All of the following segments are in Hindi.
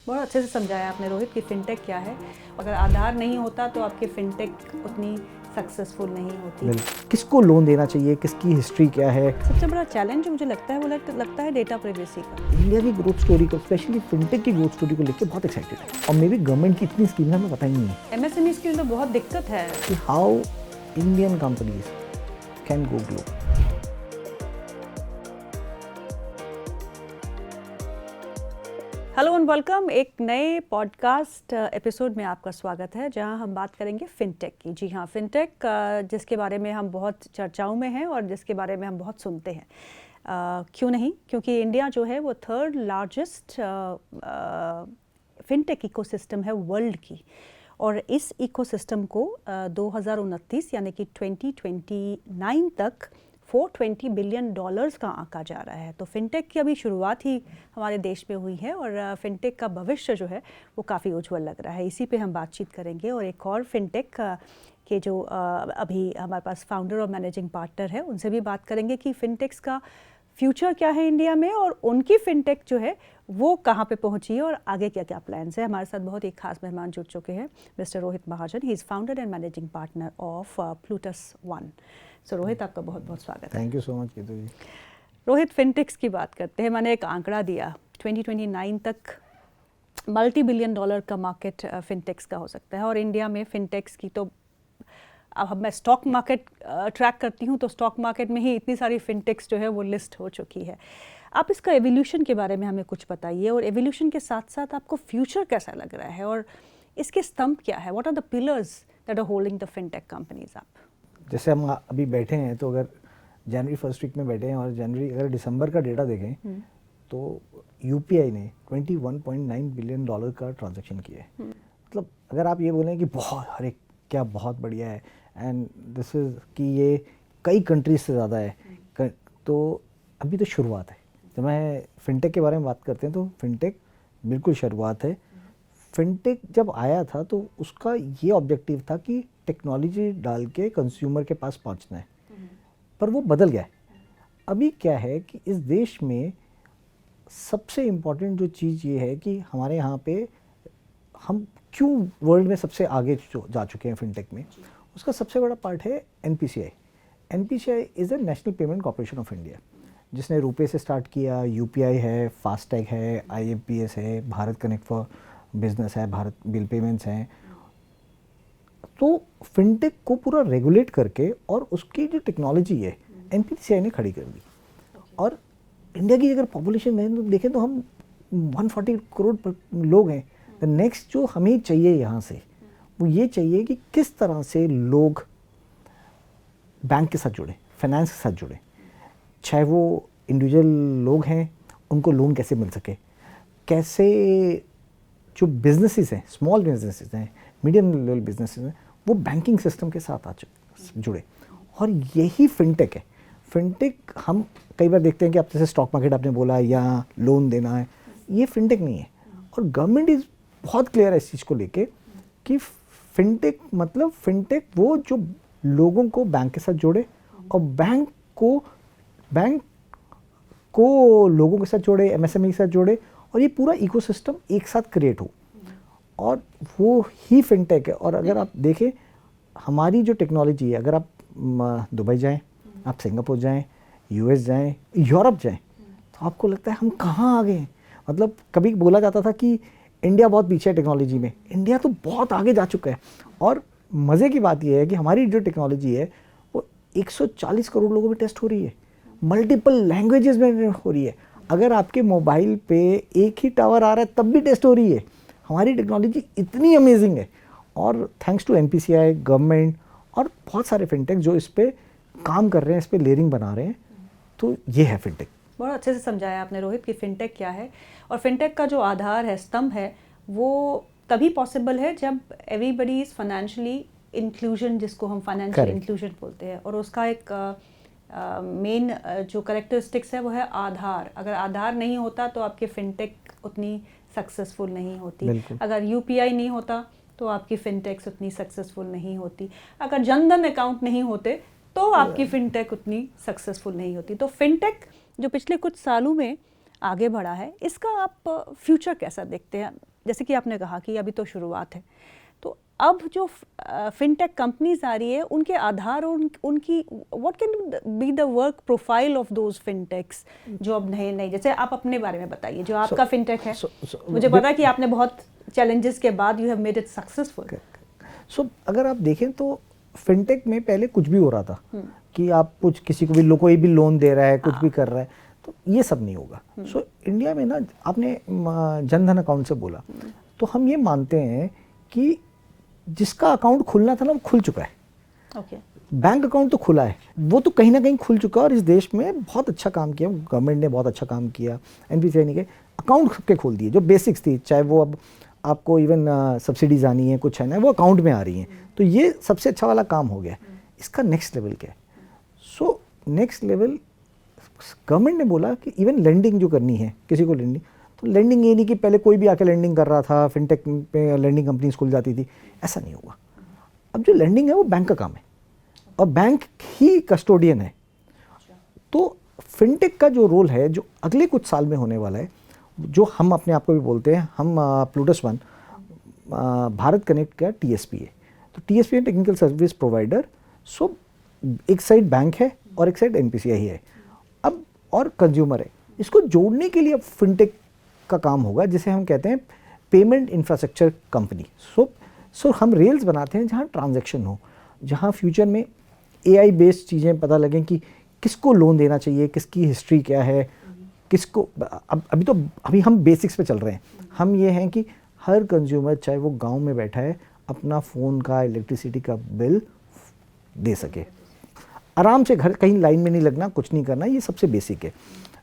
बहुत अच्छे से समझाया आपने रोहित कि फिनटेक क्या है। अगर आधार नहीं होता तो आपकी फिनटेक उतनी सक्सेसफुल नहीं होती। किसको लोन देना चाहिए, किसकी हिस्ट्री क्या है। सबसे बड़ा चैलेंज जो मुझे लगता है वो लगता है डेटा प्राइवेसी का। इंडिया की ग्रोथ स्टोरी को, स्पेशली फिनटेक की ग्रोथ स्टोरी को लेकर बहुत एक्साइटेड है और मे बी गवर्नमेंट की इतनी स्कीम हमें पता ही नहीं है। एमएसएमई की तो बहुत दिक्कत है कि how Indian companies can go global. Hello and welcome. एक नए पॉडकास्ट एपिसोड में आपका स्वागत है जहां हम बात करेंगे फिनटेक की। जी हाँ, फिनटेक जिसके बारे में हम बहुत चर्चाओं में हैं और जिसके बारे में हम बहुत सुनते हैं। क्यों नहीं, क्योंकि इंडिया जो है वो थर्ड लार्जेस्ट फिनटेक इकोसिस्टम है वर्ल्ड की, और इस इकोसिस्टम को 2029 यानी कि 2029 तक $420 बिलियन का आंका जा रहा है। तो फिनटेक की अभी शुरुआत ही हमारे देश में हुई है और फिनटेक का भविष्य जो है वो काफ़ी उज्जवल लग रहा है। इसी पे हम बातचीत करेंगे और एक और फिनटेक के जो अभी हमारे पास फाउंडर और मैनेजिंग पार्टनर है उनसे भी बात करेंगे कि फिनटेक्स का फ्यूचर क्या है इंडिया में और उनकी फिनटेक जो है वो कहाँ पे पहुंची है और आगे क्या क्या प्लान्स है। हमारे साथ बहुत एक खास मेहमान जुड़ चुके हैं, mister Rohit Mahajan. He is founder and managing partner of Plutus one. So Rohit, आपका बहुत बहुत स्वागत है। Thank you so much Kitu ji. Rohit, fintechs की बात करते हैं। मैंने एक आंकड़ा दिया 2029 तक $multi-billion का मार्केट फिनटेक्स का हो सकता है और इंडिया में फिनटेक्स की तो अब मैं स्टॉक मार्केट ट्रैक करती हूँ तो स्टॉक मार्केट में ही इतनी सारी फिनटेक्स जो है वो लिस्ट हो चुकी है। आप इसका एवोल्यूशन के बारे में हमें कुछ बताइए और एवोल्यूशन के साथ साथ आपको फ्यूचर कैसा लग रहा है और इसके स्तंभ क्या है। What are the pillars that are holding the fintech companies up. जैसे हम अभी बैठे हैं तो अगर जनवरी फर्स्ट वीक में बैठे हैं और जनवरी अगर दिसंबर का डेटा देखें तो यूपीआई ने $21.9 बिलियन का ट्रांजैक्शन किया है। मतलब अगर आप ये बोलें कि बहुत अरे क्या बहुत बढ़िया है एंड दिस इज कि ये कई कंट्रीज से ज़्यादा है, तो अभी तो शुरुआत है। जब मैं फिनटेक के बारे में बात करते हैं तो फिनटेक बिल्कुल शुरुआत है। फिनटेक जब आया था तो उसका ये ऑब्जेक्टिव था कि टेक्नोलॉजी डाल के कंज्यूमर के पास पहुंचना है, पर वो बदल गया है। अभी क्या है कि इस देश में सबसे इम्पॉर्टेंट जो चीज़ ये है कि हमारे यहाँ पे हम क्यों वर्ल्ड में सबसे आगे जा चुके हैं फिनटेक में, उसका सबसे बड़ा पार्ट है NPCI. NPCI is the national payment corporation of India, जिसने रुपए से स्टार्ट किया। यूपीआई है, फास्टैग है, आईएमपीएस है, भारत कनेक्ट फॉर बिजनेस है, भारत बिल पेमेंट्स हैं। तो फिनटेक को पूरा रेगुलेट करके और उसकी जो टेक्नोलॉजी है एनपीसीआई ने खड़ी कर दी। और इंडिया की अगर पॉपुलेशन है तो देखें तो हम 140 करोड़ लोग हैं। द नेक्स्ट जो हमें चाहिए यहाँ से वो ये चाहिए कि किस तरह से लोग बैंक के साथ जुड़े, फाइनेंस के साथ जुड़े। चाहे वो इंडिविजुअल लोग हैं उनको लोन कैसे मिल सके, कैसे जो बिजनेसेस हैं, स्मॉल बिजनेसेस हैं, मीडियम लेवल बिजनेसेस हैं, वो बैंकिंग सिस्टम के साथ जुड़े। और यही फिनटेक है। फिनटेक हम कई बार देखते हैं कि आप जैसे स्टॉक मार्केट आपने बोला या लोन देना है, ये फिनटेक नहीं है। और गवर्नमेंट इज बहुत क्लियर है इस चीज़ को लेके कि फिनटेक मतलब फिनटेक वो जो लोगों को बैंक के साथ जोड़े और बैंक को लोगों के साथ जोड़े, एमएसएमई के साथ जोड़े और ये पूरा इकोसिस्टम एक साथ क्रिएट हो, और वो ही फिनटेक है। और अगर आप देखें हमारी जो टेक्नोलॉजी है, अगर आप दुबई जाएं, आप सिंगापुर जाएं, यूएस जाएं, यूरोप जाएं, तो आपको लगता है हम कहाँ आ गए हैं। मतलब कभी बोला जाता था कि इंडिया बहुत पीछे है टेक्नोलॉजी में, इंडिया तो बहुत आगे जा चुका है। और मज़े की बात यह है कि हमारी जो टेक्नोलॉजी है वो 140 करोड़ लोगों में टेस्ट हो रही है, मल्टीपल लैंग्वेजेस में हो रही है। अगर आपके मोबाइल पे एक ही टावर आ रहा है तब भी टेस्ट हो रही है। हमारी टेक्नोलॉजी इतनी अमेजिंग है और थैंक्स टू एनपीसीआई, गवर्नमेंट और बहुत सारे फिनटेक जो इस पर काम कर रहे हैं, इस पर लेयरिंग बना रहे हैं। तो ये है फिनटेक। बहुत अच्छे से समझाया आपने रोहित कि फिनटेक क्या है और फिनटेक का जो आधार है, स्तंभ है, वो तभी पॉसिबल है जब एवरीबडी इज़ फाइनेंशियली इंक्लूजन, जिसको हम फाइनेंशियल इंक्लूजन बोलते हैं। और उसका एक मेन जो करेक्टरिस्टिक्स है वो है आधार। अगर आधार नहीं होता तो आपकी फिनटेक उतनी सक्सेसफुल नहीं होती। अगर यूपीआई नहीं होता तो आपकी फिनटेक्स उतनी सक्सेसफुल नहीं होती। अगर जनधन अकाउंट नहीं होते तो आपकी फिनटेक उतनी सक्सेसफुल नहीं होती। तो फिनटेक जो पिछले कुछ सालों में आगे बढ़ा है, इसका आप फ्यूचर कैसा देखते हैं? जैसे कि आपने कहा कि अभी तो शुरुआत है, तो अब जो फिनटेक कंपनीज आ रही है उनके आधार और उनकी what can be the work profile of those फिनटेक्स जो अब नए नए, जैसे आप अपने बारे में बताइए जो आपका फिनटेक है। मुझे पता है कि आपने बहुत चैलेंजेस के बाद you have made it successful. So अगर आप देखें तो फिनटेक में पहले कुछ भी हो रहा था कि आप कुछ किसी को भी कोई भी लोन दे रहा है, कुछ भी कर रहा है, तो ये सब नहीं होगा। सो इंडिया में ना, आपने जनधन अकाउंट से बोला, तो हम ये मानते हैं कि जिसका अकाउंट खुलना था ना वो खुल चुका है। बैंक अकाउंट तो खुला है, वो तो कहीं ना कहीं खुल चुका है और इस देश में बहुत अच्छा काम किया, गवर्नमेंट ने बहुत अच्छा काम किया। एनपीसीआई के अकाउंट सबके खोल दिए, जो बेसिक्स थी, चाहे वो अब आपको इवन सब्सिडीज आनी है, कुछ है ना, वो अकाउंट में आ रही हैं, तो ये सबसे अच्छा वाला काम हो गया। इसका नेक्स्ट लेवल क्या है? सो नेक्स्ट लेवल गवर्नमेंट ने बोला कि इवन लेंडिंग जो करनी है किसी को, लेंडिंग, तो लेंडिंग ये नहीं कि पहले कोई भी आके लेंडिंग कर रहा था, फिनटेक पे लेंडिंग कंपनीज खुल जाती थी, ऐसा नहीं होगा। अब जो लेंडिंग है वो बैंक का काम है और बैंक ही कस्टोडियन है। तो फिनटेक का जो रोल है, जो अगले कुछ साल में होने वाला है, जो हम अपने आप को भी बोलते हैं, हम प्लूटस वन भारत कनेक्ट का टीएसपी है। तो टीएसपी है टेक्निकल सर्विस प्रोवाइडर। सो एक साइड बैंक है और एक साइड एनपीसीआई है, अब और कंज्यूमर है। इसको जोड़ने के लिए अब फिनटेक का काम होगा, जिसे हम कहते हैं पेमेंट इंफ्रास्ट्रक्चर कंपनी। सो हम रेल्स बनाते हैं जहाँ ट्रांजैक्शन हो, जहाँ फ्यूचर में एआई बेस्ड चीज़ें पता लगें कि किसको लोन देना चाहिए, किसकी हिस्ट्री क्या है, किसको। अभी हम बेसिक्स पे चल रहे हैं। हम ये हैं कि हर कंज्यूमर, चाहे वो गांव में बैठा है, अपना फ़ोन का, इलेक्ट्रिसिटी का बिल दे सके आराम से, घर कहीं लाइन में नहीं लगना, कुछ नहीं करना। ये सबसे बेसिक है।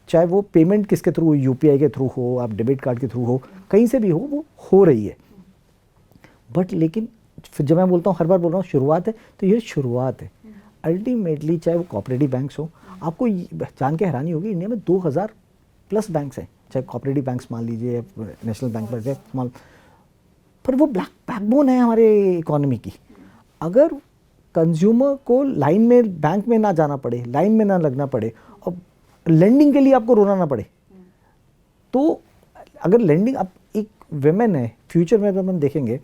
चाहे वो पेमेंट किसके थ्रू, यूपीआई के थ्रू हो, आप डेबिट कार्ड के थ्रू हो, कहीं से भी वो हो रही है। बट लेकिन फिर जब मैं बोलता हूँ, हर बार बोल रहा हूँ शुरुआत है, तो ये शुरुआत है। अल्टीमेटली चाहे वो कोऑपरेटिव बैंक्स हो, आपको जान के हैरानी होगी, इंडिया में 2000 प्लस बैंक्स हैं, चाहे कोऑपरेटिव बैंक्स मान लीजिए, नेशनल बैंक पर स्मॉल, पर वो बैकबोन है हमारे इकोनॉमी की। अगर कंज्यूमर को लाइन में, बैंक में ना जाना पड़े, लाइन में ना लगना पड़े और लेंडिंग के लिए आपको रोना ना पड़े, तो अगर लेंडिंग, अब एक वेमेन है, फ्यूचर में हम देखेंगे,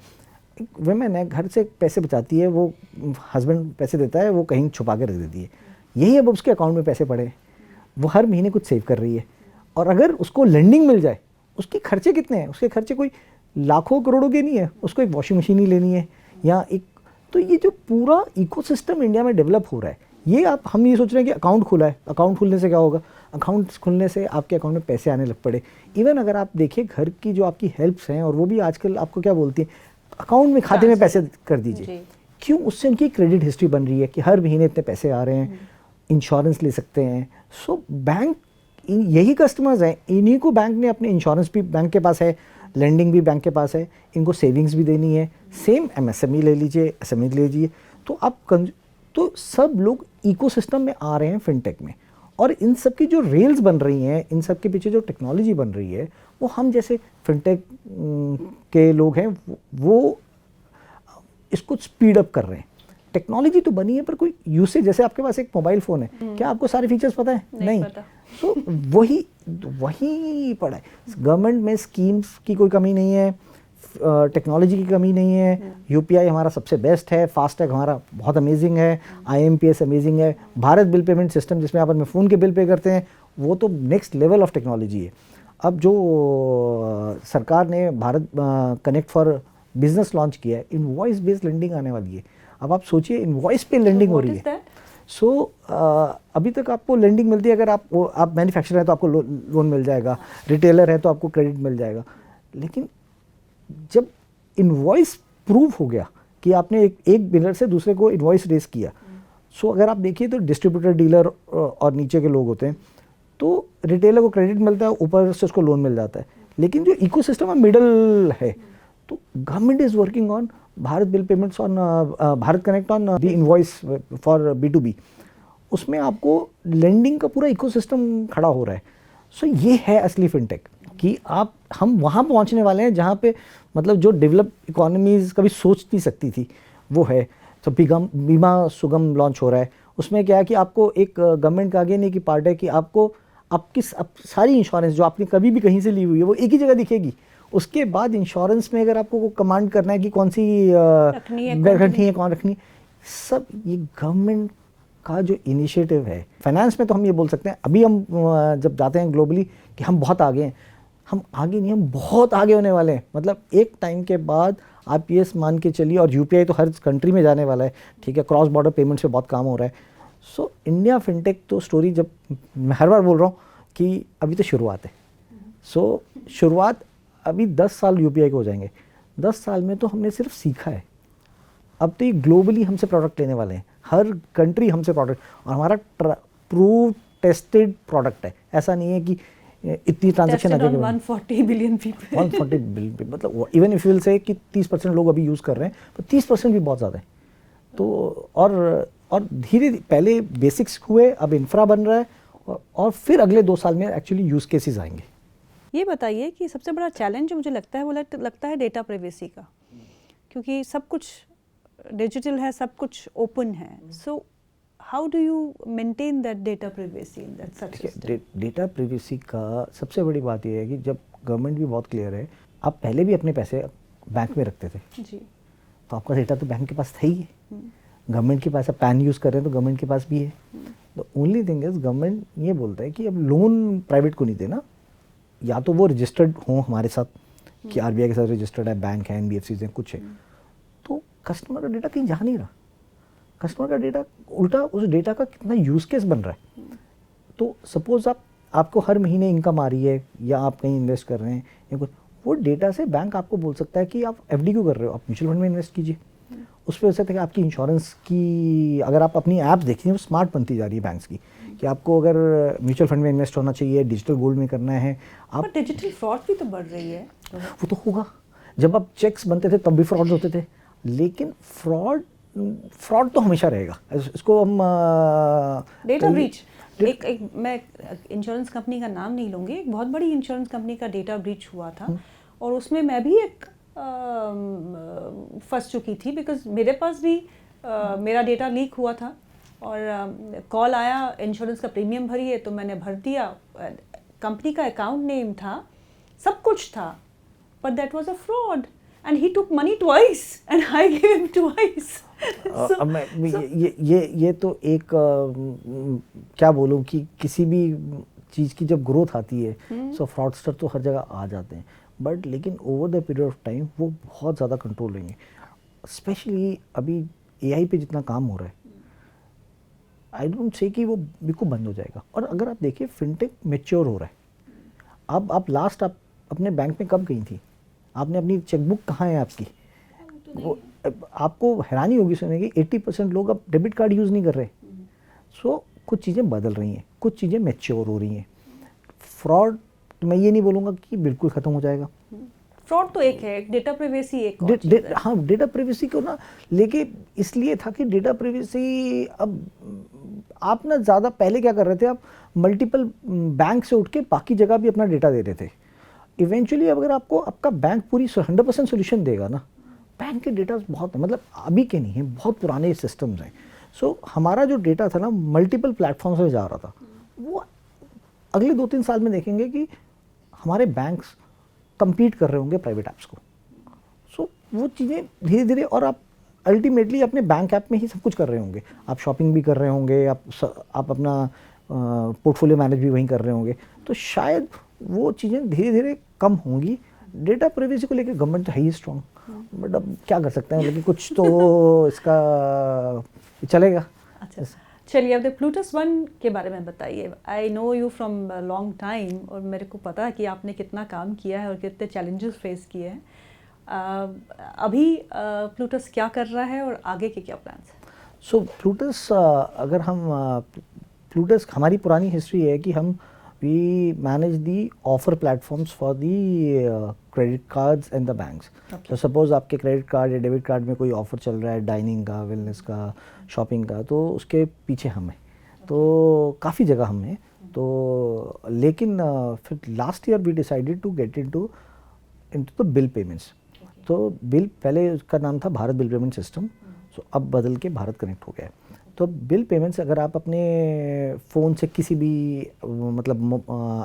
एक वेमेन है, घर से पैसे बचाती है, वो हस्बैंड पैसे देता है, वो कहीं छुपा के रख देती है, यही अब उसके अकाउंट में पैसे पड़े, वो हर महीने कुछ सेव कर रही है। और अगर उसको लेंडिंग मिल जाए, उसके खर्चे कितने हैं? उसके खर्चे कोई लाखों करोड़ों के नहीं है, उसको एक वॉशिंग मशीन ही लेनी है या एक, तो ये जो पूरा इकोसिस्टम इंडिया में डेवलप हो रहा है, ये हम ये सोच रहे हैं कि अकाउंट खुला है, अकाउंट खुलने से क्या होगा? अकाउंट खुलने से आपके अकाउंट में पैसे आने लग पड़े। इवन अगर आप देखिए घर की जो आपकी हेल्प्स हैं, और वो भी आजकल आपको क्या बोलती हैं, अकाउंट में, खाते में पैसे कर दीजिए। क्यों? उससे उनकी क्रेडिट हिस्ट्री बन रही है कि हर महीने इतने पैसे आ रहे हैं, इंश्योरेंस ले सकते हैं। सो बैंक, यही कस्टमर्स हैं, इन्हीं को बैंक ने अपने, इंश्योरेंस भी बैंक के पास है, लेंडिंग भी बैंक के पास है, इनको सेविंग्स भी देनी है। सेम एमएसएमई ले लीजिए, एसएमई ले लीजिए, तो आप तो सब लोग इकोसिस्टम में आ रहे हैं फिनटेक में। और इन सब की जो रेल्स बन रही हैं, इन सब के पीछे जो टेक्नोलॉजी बन रही है, वो हम जैसे फिनटेक के लोग हैं, वो इसको स्पीड अप कर रहे हैं। टेक्नोलॉजी तो बनी है, पर कोई यूसेज, जैसे आपके पास एक मोबाइल फ़ोन है, क्या आपको सारे फीचर्स पता है? नहीं। तो वही पड़ा है। गवर्नमेंट में स्कीम्स की कोई कमी नहीं है, टेक्नोलॉजी की कमी नहीं है। यूपीआई हमारा सबसे बेस्ट है, फास्टैग हमारा बहुत अमेजिंग है, आईएमपीएस अमेजिंग है, भारत बिल पेमेंट सिस्टम जिसमें आप अपने फ़ोन के बिल पे करते हैं, वो तो नेक्स्ट लेवल ऑफ टेक्नोलॉजी है। अब जो सरकार ने Bharat connect for business launch किया है, इनवॉइस बेस्ड लेंडिंग आने वाली है। अब आप सोचिए, इनवॉइस पे लेंडिंग हो रही है। अभी तक आपको लेंडिंग मिलती है, अगर आप मैन्युफैक्चरर हैं तो आपको लोन मिल जाएगा, रिटेलर है तो आपको क्रेडिट मिल जाएगा। लेकिन जब इनवॉइस प्रूव हो गया कि आपने एक बिलर से दूसरे को इनवॉइस रेस किया, अगर आप देखिए तो डिस्ट्रीब्यूटर, डीलर और नीचे के लोग होते हैं, तो रिटेलर को क्रेडिट मिलता है, ऊपर से उसको लोन मिल जाता है। लेकिन जो इकोसिस्टम है, मिडल है, तो government is working on Bharat bill payments, on Bharat connect, on the invoice for B2B। उसमें आपको लेंडिंग का पूरा इकोसिस्टम खड़ा हो रहा है। ये है असली फिनटेक, कि हम वहाँ पहुँचने वाले हैं जहाँ पे मतलब जो डेवलप इकोनॉमीज कभी सोच नहीं सकती थी, वो है। तो बीमा सुगम लॉन्च हो रहा है। उसमें क्या है कि आपको एक गवर्नमेंट का आगे नहीं की पार्ट है कि आपको आपकी सारी इंश्योरेंस जो आपने कभी भी कहीं से ली हुई है, वो एक ही जगह दिखेगी। उसके बाद इंश्योरेंस में अगर आपको कमांड करना है कि कौन सी रखनी है कौन रखनी है, सब ये गवर्नमेंट का जो इनिशिएटिव है। फाइनेंस में तो हम ये बोल सकते हैं, अभी हम जब जाते हैं ग्लोबली कि हम बहुत आगे हैं, हम आगे नहीं, हम बहुत आगे होने वाले हैं। मतलब एक टाइम के बाद आप ये मान के चलिए, और यूपीआई तो हर कंट्री में जाने वाला है, ठीक है, क्रॉस बॉर्डर पेमेंट्स पे बहुत काम हो रहा है। सो इंडिया फिनटेक तो स्टोरी, जब मैं हर बार बोल रहा हूँ कि अभी तो शुरुआत है। सो शुरुआत अभी 10 साल यूपीआई को हो जाएंगे, 10 साल में तो हमने सिर्फ सीखा है। अब तो ये ग्लोबली हमसे प्रोडक्ट लेने वाले हैं, हर कंट्री हमसे प्रोडक्ट, और हमारा प्रूव टेस्टेड प्रोडक्ट है। ऐसा नहीं है कि इतनी ट्रांजैक्शन आगे 140 बिलियन पीपल 140 बिलियन, मतलब इवन इफ विल से कि 30% लोग अभी यूज़ कर रहे हैं, तो 30% भी बहुत ज़्यादा है। तो और धीरे धीरे पहले बेसिक्स हुए, अब इंफ्रा बन रहा है, और फिर अगले 2 साल में एक्चुअली यूज़ केसेस आएंगे। ये बताइए कि सबसे बड़ा चैलेंज जो मुझे लगता है वो लगता है डेटा प्राइवेसी का, क्योंकि सब कुछ डिजिटल है, सब कुछ ओपन है। So how do you maintain that data privacy in that such system? Data privacy का सबसे बड़ी बात यह है कि जब गवर्नमेंट भी बहुत क्लियर है, आप पहले भी अपने पैसे बैंक में रखते थे जी, तो आपका डेटा तो बैंक के पास था ही है। गवर्नमेंट के पास आप पैन यूज़ कर रहे हैं तो गवर्नमेंट के पास भी है। The only thing is government ये बोलता है कि अब लोन प्राइवेट को नहीं देना, या तो वो रजिस्टर्ड हो हमारे साथ कि आरबीआई के साथ रजिस्टर्ड है, बैंक है, एनबीएफसी हैं, कुछ है, तो कस्टमर का डेटा कहीं जा नहीं रहा। कस्टमर का डेटा उल्टा उस डेटा का कितना यूज़ केस बन रहा है। तो सपोज आपको हर महीने इनकम आ रही है, या आप कहीं इन्वेस्ट कर रहे हैं या कुछ, वो डेटा से बैंक आपको बोल सकता है कि आप एफडी क्यों कर रहे हो, आप म्यूचुअल फंड में इन्वेस्ट कीजिए। उस पर हो सकता है कि आपकी इंश्योरेंस की, अगर आप अपनी ऐप देखिए, वो स्मार्ट बनती जा रही है बैंक्स की, कि आपको अगर म्यूचुअल फंड में इन्वेस्ट होना चाहिए, डिजिटल गोल्ड में करना है। आप डिजिटल फ्रॉड भी तो बढ़ रही है। वो तो होगा, जब आप चेक्स बनते थे तब भी फ्रॉड होते थे, लेकिन फ्रॉड तो हमेशा रहेगा। इसको हम डेटा ब्रीच, एक मैं इंश्योरेंस कंपनी का नाम नहीं लूँगी, एक बहुत बड़ी इंश्योरेंस कंपनी का डेटा ब्रीच हुआ था, और उसमें मैं भी एक फंस चुकी थी, बिकॉज मेरे पास भी मेरा डेटा लीक हुआ था, और कॉल आया, इंश्योरेंस का प्रीमियम भरिए, तो मैंने भर दिया, कंपनी का अकाउंट नेम था, सब कुछ था, but that was a fraud and he took money twice and I gave him twice. ये तो एक क्या बोलूँ कि किसी भी चीज़ की जब ग्रोथ आती है, सो फ्रॉडस्टर तो हर जगह आ जाते हैं, बट लेकिन over the period of time वो बहुत ज़्यादा कंट्रोल लेंगे। स्पेशली अभी एआई पे जितना काम हो रहा है, आई डोंट से कि वो बिल्कुल बंद हो जाएगा। और अगर आप देखिए फिनटेक मैच्योर हो रहा है। अब आप लास्ट आप अपने बैंक में कब गई थी, आपने अपनी चेकबुक कहाँ है आपकी, वो आपको हैरानी होगी सुनने की 80% लोग अब डेबिट कार्ड यूज़ नहीं कर रहे। सो कुछ चीज़ें बदल रही हैं, कुछ चीज़ें मैच्योर हो रही हैं। फ्रॉड तो मैं ये नहीं बोलूँगा कि बिल्कुल ख़त्म हो जाएगा। फ्रॉड तो एक है, डेटा प्राइवेसी एक हाँ, डेटा प्राइवेसी को ना लेके इसलिए था कि डेटा प्राइवेसी, अब आप ना ज़्यादा पहले क्या कर रहे थे, आप मल्टीपल बैंक से उठ के बाकी जगह भी अपना डेटा दे रहे थे। इवेंचुअली अगर आपको आपका बैंक पूरी 100% सोल्यूशन देगा ना, बैंक के डेटा बहुत, मतलब अभी के नहीं हैं, बहुत पुराने सिस्टम्स हैं। सो हमारा जो डेटा था ना मल्टीपल प्लेटफॉर्म्स में जा रहा था, वो अगले 2-3 साल में देखेंगे कि हमारे बैंक्स compete कर रहे होंगे प्राइवेट ऐप्स को। सो वो चीज़ें धीरे धीरे, और आप अल्टीमेटली अपने बैंक ऐप में ही सब कुछ कर रहे होंगे, आप शॉपिंग भी कर रहे होंगे, आप अपना पोर्टफोलियो मैनेज भी वहीं कर रहे होंगे, तो शायद वो चीज़ें धीरे धीरे कम होंगी। डेटा प्राइवेसी को लेकर गवर्नमेंट तो है ही स्ट्रॉन्ग, बट अब क्या कर सकते हैं, लेकिन कुछ तो इसका चलेगा। अच्छा, चलिए अब प्लूटस 1 के बारे में बताइए। I know you from long time, और मेरे को पता है कि आपने कितना काम किया है और कितने चैलेंजेस फेस किए हैं। अभी प्लूटस क्या कर रहा है और आगे के क्या प्लान्स हैं? सो प्लूटस, अगर हम प्लूटस, हमारी पुरानी हिस्ट्री है कि हम we manage the offer platforms for the credit cards and the banks. तो सपोज आपके क्रेडिट कार्ड या डेबिट कार्ड में कोई ऑफर चल रहा है, डाइनिंग का, वेलनेस का, शॉपिंग का, तो उसके पीछे हम हैं। तो काफ़ी जगह हम हैं। तो लेकिन फिर last year we decided to get into the bill payments. तो बिल, पहले उसका नाम था Bharat bill payment system, so अब बदल के भारत कनेक्ट हो गया है। तो बिल पेमेंट्स अगर आप अपने फ़ोन से किसी भी मतलब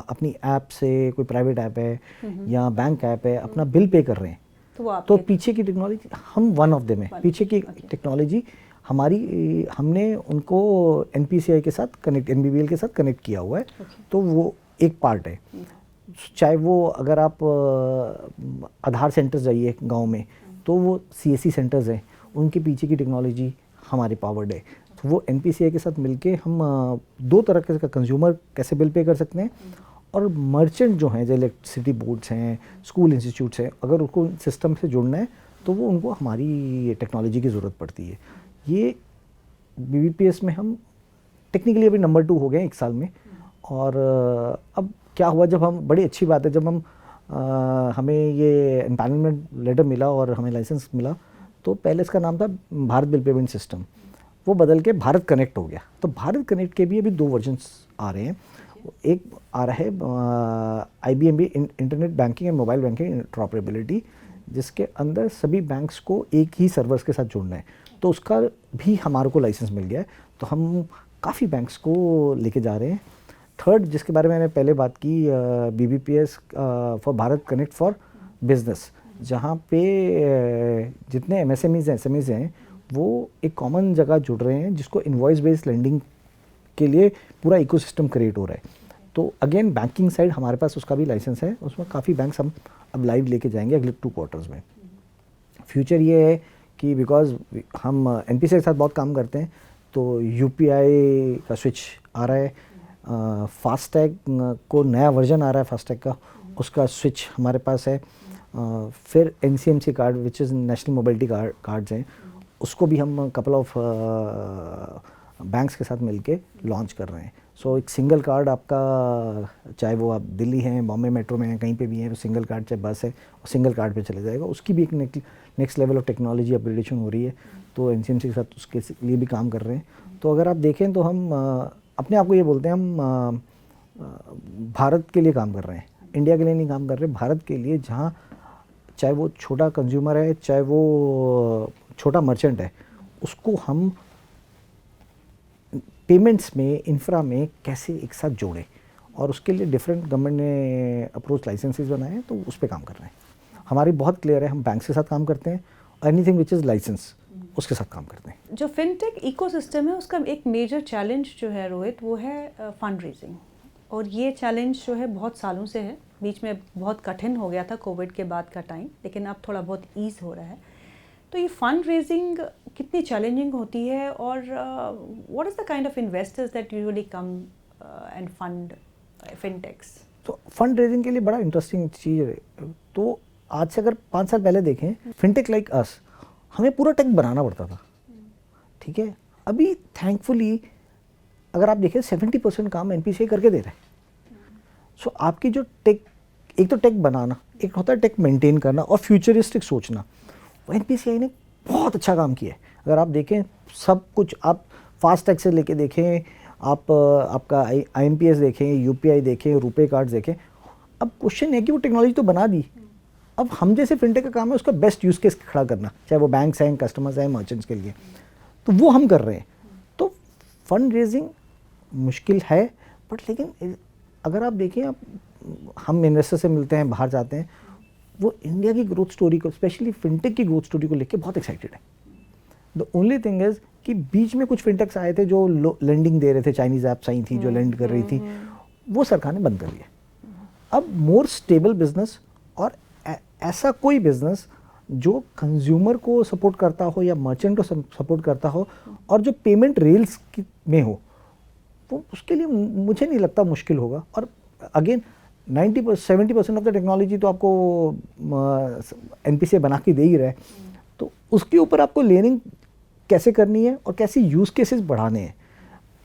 अपनी ऐप से, कोई प्राइवेट ऐप है या बैंक ऐप है, अपना बिल पे कर रहे हैं, तो पीछे की टेक्नोलॉजी हम वन ऑफ देम है। पीछे की टेक्नोलॉजी हमारी, हमने उनको एनपीसीआई के साथ कनेक्ट, एनबीबीएल के साथ कनेक्ट किया हुआ है। तो वो एक पार्ट है। चाहे वो अगर आप आधार सेंटर्स जाइए गांव में, तो वो सीएससी सेंटर्स हैं, उनके पीछे की टेक्नोलॉजी हमारी पावर्ड है। तो वो एनपीसीआई के साथ मिलके हम दो तरह के कंज्यूमर कैसे बिल पे कर सकते हैं, और मर्चेंट जो हैं, जो इलेक्ट्रिसिटी बोर्ड्स हैं, स्कूल इंस्टीट्यूट्स हैं, अगर उनको सिस्टम से जुड़ना है तो वो उनको हमारी टेक्नोलॉजी की ज़रूरत पड़ती है। ये बीबीपीएस में हम टेक्निकली अभी नंबर 2 हो गए 1 साल में। और अब क्या हुआ, जब हम, बड़ी अच्छी बात है, जब हम हमें ये एम्पैनलमेंट लेटर मिला और हमें लाइसेंस मिला, तो पहले इसका नाम था भारत बिल पेमेंट सिस्टम, वो बदल के भारत कनेक्ट हो गया। तो भारत कनेक्ट के भी अभी 2 वर्जन्स आ रहे हैं। एक आ रहा है IBMB internet banking and mobile banking interoperability, जिसके अंदर सभी बैंक्स को एक ही सर्वर्स के साथ जोड़ना है। तो उसका भी हमारे को लाइसेंस मिल गया है, तो हम काफ़ी बैंक्स को लेके जा रहे हैं। थर्ड, जिसके बारे में मैंने पहले बात की, BBPS for Bharat connect for business, जहाँ पे जितने SMEs हैं वो एक कॉमन जगह जुड़ रहे हैं, जिसको इनवॉइस बेस्ड लेंडिंग के लिए पूरा इकोसिस्टम क्रिएट हो रहा है। तो अगेन बैंकिंग साइड हमारे पास उसका भी लाइसेंस है, उसमें काफ़ी बैंक्स हम अब लाइव लेके जाएंगे अगले 2 क्वार्टर्स में। फ्यूचर ये है कि बिकॉज हम एनपीसीआई के साथ बहुत काम करते हैं, तो यूपीआई का स्विच आ रहा है, फास्टैग को नया वर्जन आ रहा है फास्टैग का, उसका स्विच हमारे पास है। फिर NCMC card which is national mobility cards हैं, उसको भी हम कपल ऑफ बैंक्स के साथ मिलके लॉन्च कर रहे हैं। सो एक सिंगल कार्ड आपका, चाहे वो आप दिल्ली हैं, बॉम्बे मेट्रो में हैं, कहीं पे भी हैं, तो सिंगल कार्ड, चाहे बस है, सिंगल कार्ड पे चले जाएगा। उसकी भी एक next level of technology upgradation हो रही है, तो NCMC के साथ उसके लिए भी काम कर रहे हैं। तो अगर आप देखें तो हम अपने आप को ये बोलते हैं हम भारत के लिए काम कर रहे हैं, इंडिया के लिए नहीं काम कर रहे, भारत के लिए, जहाँ चाहे वो छोटा कंज्यूमर है, चाहे वो छोटा मर्चेंट है, उसको हम पेमेंट्स में, इंफ्रा में कैसे एक साथ जोड़ें, और उसके लिए डिफरेंट गवर्नमेंट ने अप्रोच लाइसेंसेस बनाए हैं, तो उस पर काम कर रहे हैं। हमारी बहुत क्लियर है, हम बैंक के साथ काम करते हैं, एनीथिंग विच इज़ लाइसेंस उसके साथ काम करते हैं। जो फिनटेक इकोसिस्टम है उसका एक मेजर चैलेंज जो है रोहित, वो है फंड रेजिंग, और ये चैलेंज जो है बहुत सालों से है। बीच में बहुत कठिन हो गया था कोविड के बाद का टाइम, लेकिन अब थोड़ा बहुत ईज़ हो रहा है। तो ये फंड रेजिंग कितनी चैलेंजिंग होती है, और what is the kind of investors that usually come end fund फिनटेक्स? तो फंड रेजिंग के लिए बड़ा इंटरेस्टिंग चीज़ है। तो आज से अगर 5 साल पहले देखें, फिनटेक लाइक अस, हमें पूरा टेक बनाना पड़ता था, ठीक है। अभी थैंकफुली अगर आप देखें 70% काम एनपीसीआई करके दे रहे हैं। सो आपकी जो टेक, एक तो टेक बनाना, एक होता है टेक मेंटेन करना और फ्यूचरिस्टिक सोचना, एनपीसीआई ने बहुत अच्छा काम किया है। अगर आप देखें सब कुछ, आप फास्टैग से लेके देखें, आप आपका IMPS देखें, यूपीआई देखें, रुपे कार्ड देखें। अब क्वेश्चन है कि वो टेक्नोलॉजी तो बना दी, अब हम जैसे फिनटेक का काम है उसका बेस्ट यूज़ केस खड़ा करना, चाहे वो बैंक्स हैं, कस्टमर्स हैं, मर्चेंट्स के लिए, तो वो हम कर रहे हैं। तो फंड रेजिंग मुश्किल है, बट लेकिन अगर आप देखें, आप हम इन्वेस्टर से मिलते हैं, बाहर जाते हैं, वो इंडिया की ग्रोथ स्टोरी को, स्पेशली फिनटेक की ग्रोथ स्टोरी को लेके बहुत एक्साइटेड है। द ओनली थिंग इज़ कि बीच में कुछ फिनटेक्स आए थे जो लेंडिंग दे रहे थे, चाइनीज ऐप्स आई थी जो लेंड कर रही थी, वो सरकार ने बंद कर दिया। अब मोर स्टेबल बिजनेस और ऐसा कोई बिजनेस जो कंज्यूमर को सपोर्ट करता हो या मर्चेंट को सपोर्ट करता हो और जो पेमेंट रेल्स में हो, वो उसके लिए मुझे नहीं लगता मुश्किल होगा। और अगेन 70% ऑफ द टेक्नोलॉजी तो आपको एनपीसीआई बना के दे ही रहा है, तो उसके ऊपर आपको लर्निंग कैसे करनी है और कैसे यूज़ केसेस बढ़ाने हैं,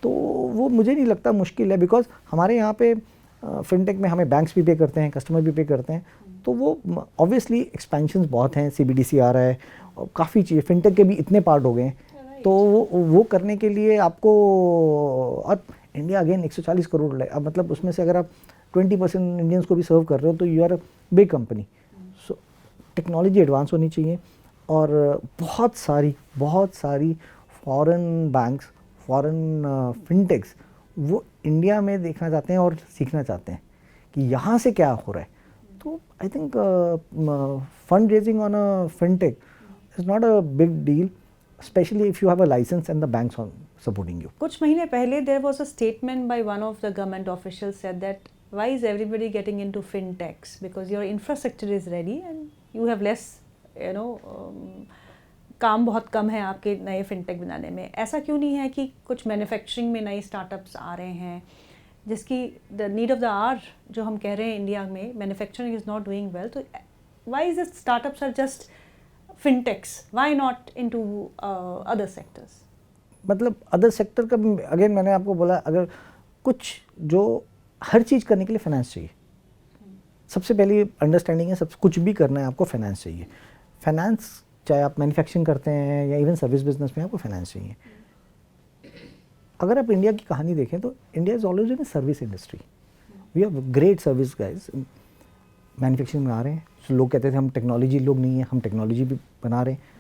तो वो मुझे नहीं लगता मुश्किल है। बिकॉज हमारे यहाँ पे फिनटेक में हमें बैंक्स भी पे करते हैं, कस्टमर भी पे करते हैं, तो वो ऑब्वियसली एक्सपेंशंस बहुत हैं, CBDC आ रहा है और काफ़ी चीज़ें, फिनटेक के भी इतने पार्ट हो गए हैं, तो वो करने के लिए आपको, और इंडिया अगेन 140 करोड़ है, अब मतलब उसमें से अगर आप 20% इंडियंस को भी सर्व कर रहे हो तो you are a big company. So technology advance होनी चाहिए, और बहुत सारी फॉरेन बैंक्स, फॉरेन फिनटेक्स वो इंडिया में देखना चाहते हैं और सीखना चाहते हैं कि यहाँ से क्या हो रहा है. तो I think fund raising on a fintech is not a big deal, specially if you have a licence and the banks on supporting you. कुछ महीने पहले there was a statement by one of the government officials said that why is everybody getting into fintechs because your infrastructure is ready and you have less काम बहुत कम है आपके नए फिनटेक बनाने में. ऐसा क्यों नहीं है कि कुछ मैन्युफैक्चरिंग में नए स्टार्टअप्स आ रहे हैं जिसकी the need of the hour जो हम कह रहे हैं इंडिया में manufacturing is not doing well, तो why is it startups are just fintechs, why not into other sectors? मतलब अदर सेक्टर का अगेन मैंने आपको बोला, अगर कुछ जो हर चीज़ करने के लिए फाइनेंस चाहिए. सबसे पहली अंडरस्टैंडिंग है, सब कुछ भी करना है आपको फाइनेंस चाहिए. फाइनेंस चाहे आप मैन्युफैक्चरिंग करते हैं या इवन सर्विस बिजनेस में आपको फाइनेंस चाहिए. अगर आप इंडिया की कहानी देखें तो India is always in service industry. We have great service guys. Manufacturing में आ रहे हैं, लोग कहते थे हम टेक्नोलॉजी लोग नहीं है, हम टेक्नोलॉजी भी बना रहे हैं.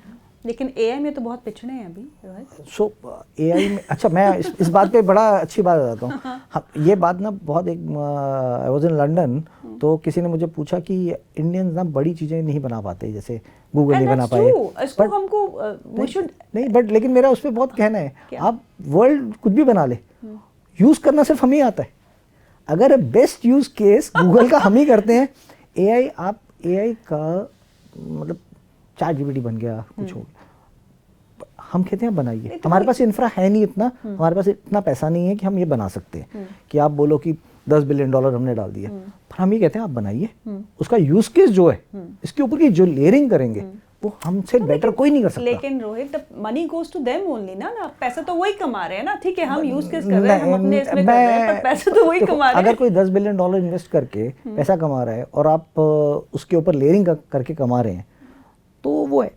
लेकिन एआई में तो बहुत पिछड़े हैं अभी रोहित. सो एआई में अच्छा, मैं इस बात पे बड़ा अच्छी बात बताता हूँ. हाँ, ये बात ना बहुत एक आई वाज इन लंदन, तो किसी ने मुझे पूछा कि इंडियंस ना बड़ी चीज़ें नहीं बना पाते, जैसे गूगल नहीं बना पाए. इसको हमको वी शुड नहीं, बट लेकिन मेरा उस पर बहुत कहना है, आप वर्ल्ड कुछ भी बना ले, यूज़ करना सिर्फ हम ही आता है. अगर बेस्ट यूज़ केस गूगल का हम ही करते हैं. एआई, आप एआई का मतलब ChatGPT बन गया, कुछ हो गया, हम कहते हैं बनाइए. हमारे पास इंफ्रा है नहीं इतना, हमारे पास इतना पैसा नहीं है कि हम ये बना सकते हैं कि आप बोलो कि $10 बिलियन हमने डाल दिया, पर हम ये कहते हैं आप बनाइए. उसका यूज केस जो है, इसके ऊपर की जो लेयरिंग करेंगे वो हमसे बेटर कोई नहीं कर सकता. लेकिन Rohit, the money goes to them only ना. पैसा तो वही कमा रहे हैं ना. ठीक है, हम यूज केस कर रहे हैं, हम अपने इसमें कर रहे हैं, पर पैसा तो वही कमा रहे हैं. अगर कोई $10 बिलियन इन्वेस्ट करके पैसा कमा रहा है और आप उसके ऊपर लेयरिंग करके कमा रहे हैं, तो वो है.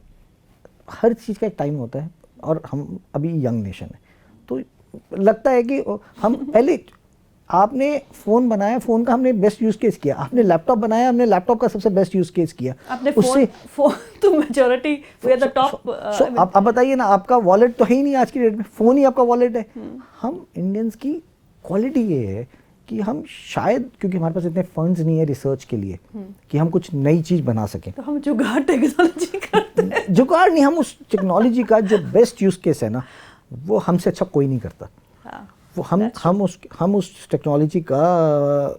हर चीज़ का एक टाइम होता है और हम अभी यंग नेशन है, तो लगता है कि हम पहले आपने फ़ोन बनाया, फ़ोन का हमने बेस्ट यूज़ केस किया. आपने लैपटॉप बनाया, हमने लैपटॉप का सबसे बेस्ट यूज़ केस किया. आपने फोन तो majority we are the top. आप बताइए ना, आपका वॉलेट तो है ही नहीं आज की डेट में, फ़ोन ही आपका वॉलेट है. हम इंडियंस की क्वालिटी ये है कि हम शायद, क्योंकि हमारे पास इतने फंड्स नहीं है रिसर्च के लिए कि हम कुछ नई चीज़ बना सकें, तो हम जुगाड़ टेक्नोलॉजी करते हैं. जुगाड़ नहीं, हम उस टेक्नोलॉजी का जो बेस्ट यूज़ केस है ना, वो हमसे अच्छा कोई नहीं करता. वो हम उस टेक्नोलॉजी का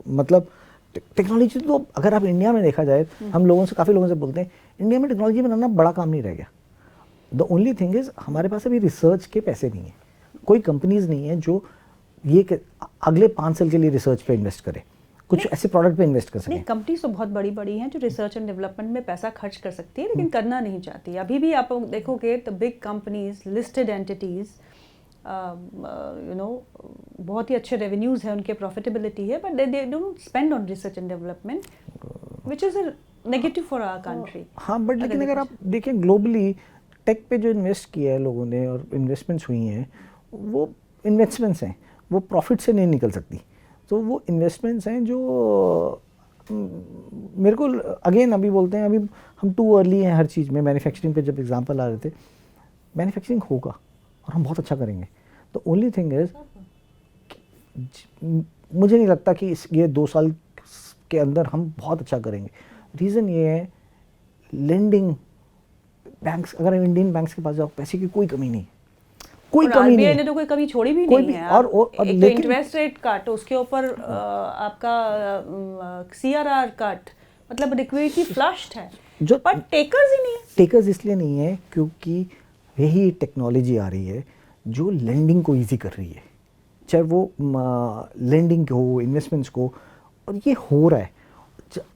मतलब टेक्नोलॉजी तो अगर आप इंडिया में देखा जाए, हम लोगों से, काफ़ी लोगों से बोलते हैं इंडिया में टेक्नोलॉजी बनाना बड़ा काम नहीं रह गया. द ओनली थिंग इज़ हमारे पास अभी रिसर्च के पैसे नहीं है. कोई कंपनीज नहीं है जो ये अगले 5 साल के लिए रिसर्च पे इन्वेस्ट करे, कुछ ऐसे प्रोडक्ट पे इन्वेस्ट कर सकें. नहीं, कंपनीज तो बहुत बड़ी बड़ी हैं जो रिसर्च एंड डेवलपमेंट में पैसा खर्च कर सकती है, लेकिन करना नहीं चाहती. अभी भी आप देखोगे the big companies, listed entities, बहुत ही अच्छे रेवेन्यूज़ है, उनके प्रॉफिटेबिलिटी है, but they don't spend on research and development, which is a negative for our country. हाँ, बट लेकिन अगर आप देखें ग्लोबली टेक पे जो इन्वेस्ट किया है लोगों ने और इन्वेस्टमेंट्स हुई हैं, वो इन्वेस्टमेंट्स हैं, वो प्रॉफिट से नहीं निकल सकती. तो वो इन्वेस्टमेंट्स हैं जो मेरे को अगेन अभी बोलते हैं अभी हम टू अर्ली हैं हर चीज़ में. मैन्युफैक्चरिंग पे जब एग्जांपल आ रहे थे, मैन्युफैक्चरिंग होगा और हम बहुत अच्छा करेंगे. तो ओनली थिंग इज़ मुझे नहीं लगता कि ये 2 साल के अंदर हम बहुत अच्छा करेंगे. रीज़न ये है, लेंडिंग बैंक्स, अगर इंडियन बैंक्स के पास जाओ, पैसे की कोई कमी नहीं, कोई कमी नहीं. ने तो कोई कमी छोड़ी भी नहीं है. और एक तो इंटरेस्ट रेट कट, उसके ऊपर आपका CRR कट, मतलब लिक्विडिटी फ्लश्ड है, जो पर टेकर्स ही नहीं है. टेकर्स इसलिए नहीं है क्योंकि यही टेक्नोलॉजी आ रही है जो लेंडिंग को इजी कर रही है, चाहे वो लेंडिंग हो, इन्वेस्टमेंट्स को, और ये हो रहा है.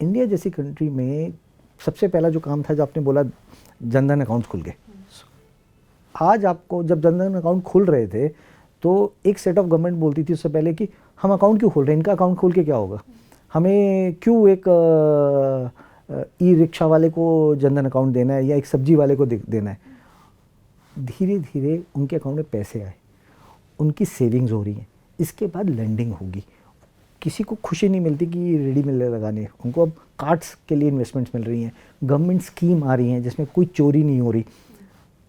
इंडिया जैसी कंट्री में सबसे पहला जो काम था, जो आपने बोला जनधन अकाउंट खुल गए. आज आपको जब जनधन अकाउंट खुल रहे थे तो एक सेट ऑफ गवर्नमेंट बोलती थी उससे पहले कि हम अकाउंट क्यों खोल रहे हैं, इनका अकाउंट खोल के क्या होगा, हमें क्यों एक ई रिक्शा वाले को जनधन अकाउंट देना है या एक सब्जी वाले को देना है. धीरे धीरे उनके अकाउंट में पैसे आए, उनकी सेविंग्स हो रही हैं, इसके बाद लेंडिंग होगी. किसी को खुशी नहीं मिलती कि रेडी मिल लगाने, उनको अब कार्ड्स के लिए इन्वेस्टमेंट्स मिल रही हैं, गवर्नमेंट स्कीम आ रही हैं जिसमें कोई चोरी नहीं हो रही.